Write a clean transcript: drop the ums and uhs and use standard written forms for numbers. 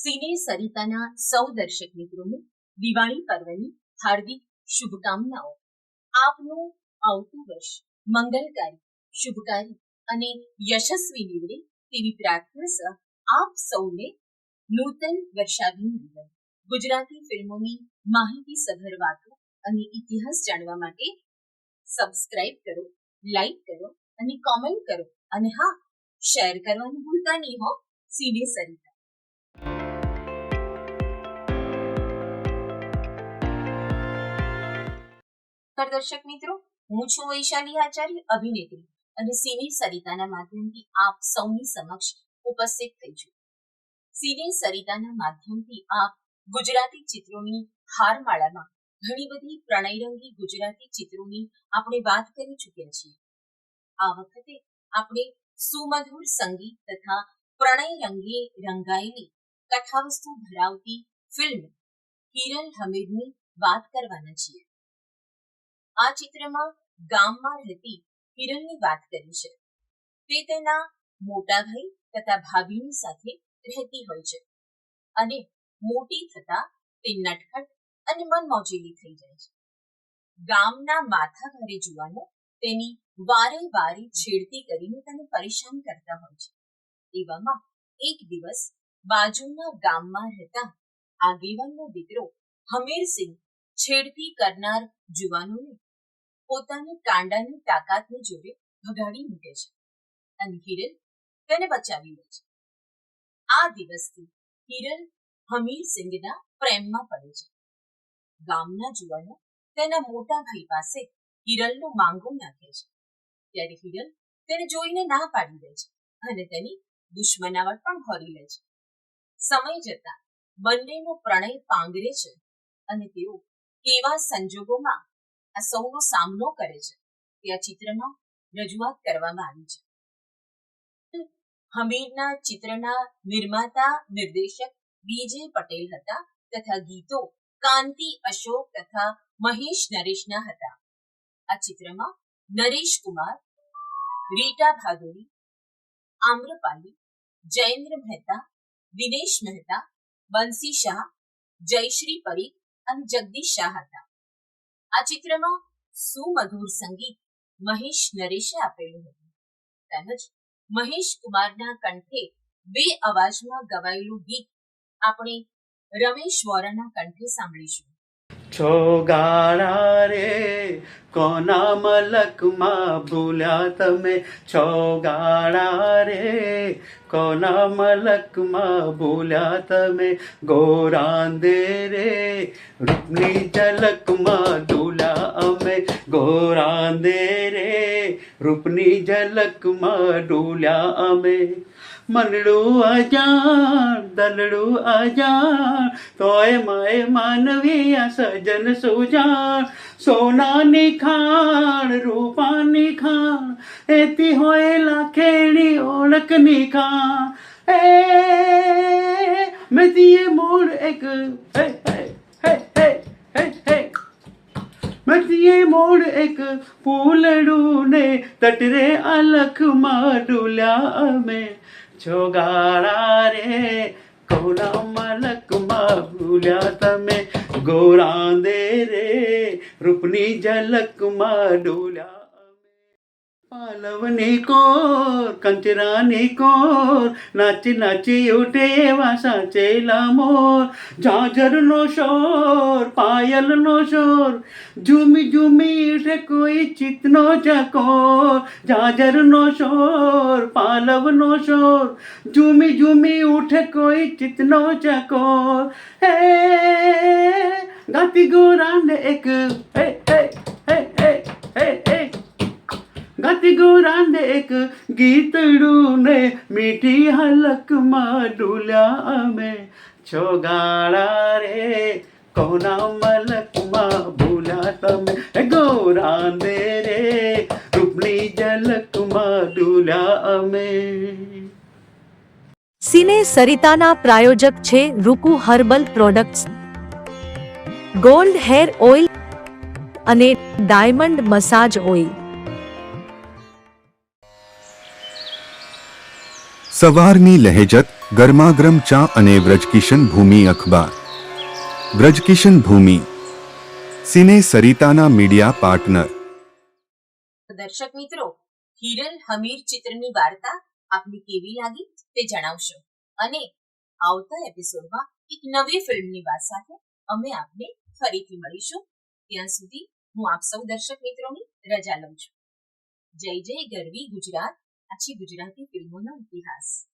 સિને સરિતાના સૌ દર્શક મિત્રોને દિવાળી પર્વની હાર્દિક શુભકામનાઓ. આપનું આવતું વર્ષ મંગલકારી, શુભકારી અને યશસ્વી નીવડે તેવી પ્રાર્થના સહ આપ સૌને નૂતન વર્ષાભિનંદન. ગુજરાતી ફિલ્મોની માહિતીસભર વાતો અને ઇતિહાસ જાણવા માટે સબસ્ક્રાઇબ કરો, લાઈક કરો અને કોમેન્ટ કરો, અને હા, શેર કરવાનું ભૂલતા નહીં હો. સિને સરિતા. દર્શક મિત્રો, હું છું વૈશાલી આચાર્ય, અભિનેત્રી, અને સિને સરિતાના માધ્યમથી આપ સૌની સમક્ષ ઉપસ્થિત થઈ છું. સિને સરિતાના માધ્યમથી આપ ગુજરાતી ચિત્રોની હારમાળામાં ઘણી બધી પ્રણયરંગી ગુજરાતી ચિત્રોની આપણે વાત કરી ચૂક્યા છીએ. આ વખતે આપણે સુમધુર સંગીત તથા પ્રણય રંગે રંગાયેલી કથાવસ્તુ ધરાવતી ફિલ્મ હિરલ હમીરની વાત કરવાના છીએ. આ ચિત્રમાં ગામમાં રહેતી હિરલની વાત કરી છે. તે તેના મોટા ભાઈ તથા ભાભીની સાથે રહેતી હોય છે અને મોટી થતા તે નટખટ અને મનમોજીલી થઈ જાય છે. ગામના માથાભારે જુવાનો તેની વારે વારે છેડતી કરીને તેને પરેશાન કરતા હોય છે. એવામાં એક દિવસ બાજુના ગામમાં રહેતા આગેવાનનો દીકરો હમીરસિંહ છેડતી કરનાર જુવાનોને પોતાની કાંડાની તાકાતને જોડે ભગાડી મૂકે છે અને હિરલ તેને બચાવી લે છે. આ દિવસથી હિરલ હમીરસિંહના પ્રેમમાં પડે છે. ગામના જુવાનો તેના મોટા ભાઈ પાસે હિરલનો માંગો નાખે છે, ત્યારે હિરલ તેને જોઈને ના પાડી દે છે અને તેની દુશ્મનાવટ પણ હોરી લે છે. સમય જતા બંનેનો પ્રણય પાંગરે છે અને તેઓ કેવા સંજોગોમાં આ સૌનો સામનો કરે છે તે આ ચિત્રમાં રજૂઆત કરવામાં આવી છે. હમીરના ચિત્રના નિર્માતા નિર્દેશક બીજે પટેલ હતા તથા ગીતો કાંતિ અશોક તથા મહેશ નરેશના હતા. આ ચિત્રમાં નરેશ કુમાર, રીટા ભાદુરી, આમ્રપાલી, જયેન્દ્ર મહેતા, દિનેશ મહેતા, બંસી શાહ, જયશ્રી પરીખ અને જગદીશ શાહ હતા. આ ચિત્રમાં સુમધુર સંગીત મહેશ નરેશે આપેલું હતું તેમજ મહેશ કુમારના કંઠે બે અવાજમાં ગવાયેલું ગીત આપણે રમેશ વોરાના કંઠે સાંભળીશું. છો ગાળા રે કોના મલકમાં ભૂલ્યા તમે, છો ગાળા રે કોના મલકમાં ભૂલ્યા તમે, ગોરાંદે રે રૂપની ઝલકમાં ડૂલ્યા અમે, ગોરાંદે રે રૂપની ઝલકમાં ડૂલ્યા અમે. મનડું અજાણ દલડું અજાણ તોય માય માનવી આ સજન સુજાણ, સોનાની ખાણ રૂપાની ખાણ એથી હોય લાખેણી ઓળખની ખાણ. એ મેતીએ મોડ એક હે હે હે હે હે હે મેતીએ મોડ એક ફૂલડું ને તટરે અલખમાં ડૂલ્યા અમે, છો ગાળા રે કોના મલકમાં ભૂલ્યા તમે, ગોરાંદે રે રૂપની ઝલકમાં ડોલ્યા અમે. પાલવની કોર કંચરાની કોર નાચી નાચી ઉઠે એવા સાચેલા મોર, ઝાંઝરનો શોર પાયલનો શોર ઝૂમી ઝૂમી ઉઠે કોઈ ચિતનો ચકોર, ઝાંઝરનો શોર પાલવનો શોર ઝૂમી ઝૂમી ઉઠે કોઈ ચિતનો ચકોર. હે ગાતી ગોરાંદ એક હે હે હે હે હે હે ગાતી ગોરાંદ એક ગીતડું ને મીઠી હલકમાં ડૂલ્યા અમે, છો ગાળા રે કોના મલકમાં ભૂલ્યા તમે, ગોરાંદે રે રૂપની ઝલકમાં ડૂલ્યા અમે. સિને સરિતાના પ્રાયોજક છે Ruku herbal products, gold hair oil અને ડાયમંડ મસાજ ઓઇલ. સવારની લહેજત ગરમાગરમ ચા અને વ્રજકિશન ભૂમિ અખબાર. વ્રજકિશન ભૂમિ સિને સરિતાના મીડિયા પાર્ટનર. દર્શક મિત્રો, હિરલ હમીર ચિત્રની વાર્તા આપને કેવી લાગી તે જણાવશો અને આવતા એપિસોડમાં એક નવી ફિલ્મની વાત સાથે અમે આપને ફરીથી મળીશું. ત્યાં સુધી હું આપ સૌ દર્શક મિત્રોની રજા લઉં છું. જય જય ગરવી ગુજરાત, આછી ગુજરાતી ફિલ્મોનો ઇતિહાસ.